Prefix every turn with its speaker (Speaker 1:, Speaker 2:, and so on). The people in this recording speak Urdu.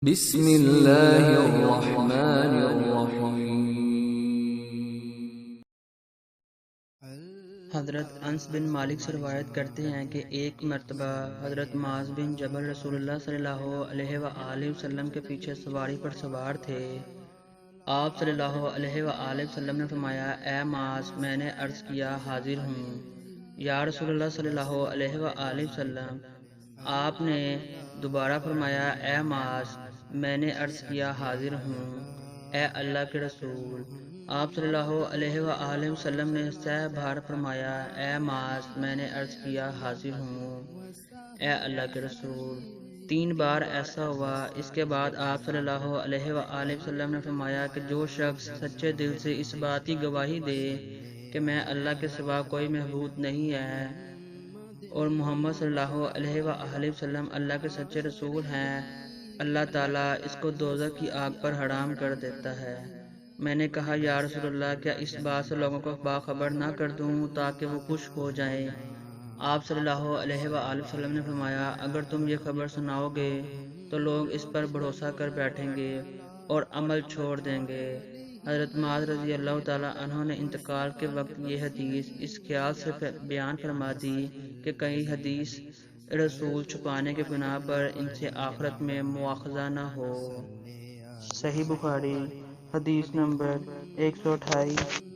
Speaker 1: بسم اللہ الرحمن الرحیم۔
Speaker 2: حضرت انس بن مالک سے روایت کرتے ہیں کہ ایک مرتبہ حضرت معاذ بن جبل رسول اللہ صلی اللہ علیہ وآلہ وسلم کے پیچھے سواری پر سوار تھے۔ آپ صلی اللہ علیہ وآلہ وسلم نے فرمایا، اے معاذ، میں نے عرض کیا حاضر ہوں یا رسول اللہ صلی اللہ علیہ وآلہ وسلم۔ آپ نے دوبارہ فرمایا، اے معاذ، میں نے عرض کیا حاضر ہوں اے اللہ کے رسول۔ آپ صلی اللہ علیہ وآلہ وسلم نے سہ بار فرمایا، اے معاذ، میں نے عرض کیا حاضر ہوں اے اللہ کے رسول۔ 3 بار ایسا ہوا۔ اس کے بعد آپ صلی اللہ علیہ وآلہ وسلم نے فرمایا کہ جو شخص سچے دل سے اس بات کی گواہی دے کہ میں اللہ کے سوا کوئی معبود نہیں ہے اور محمد صلی اللہ علیہ وآلہ وسلم اللہ کے سچے رسول ہیں، اللہ تعالیٰ اس کو دوزخ کی آگ پر حرام کر دیتا ہے۔ میں نے کہا، یا رسول اللہ، کیا اس بات سے لوگوں کو باخبر نہ کر دوں تاکہ وہ خوش ہو جائیں؟ آپ صلی اللہ علیہ وآلہ وسلم نے فرمایا، اگر تم یہ خبر سناؤ گے تو لوگ اس پر بھروسہ کر بیٹھیں گے اور عمل چھوڑ دیں گے۔ حضرت معاذ رضی اللہ تعالیٰ عنہ نے انتقال کے وقت یہ حدیث اس خیال سے بیان فرما دی کہ کہیں حدیث رسول چھپانے کے بنا پر ان سے آخرت میں مواخذہ نہ ہو۔ صحیح بخاری، حدیث نمبر 128۔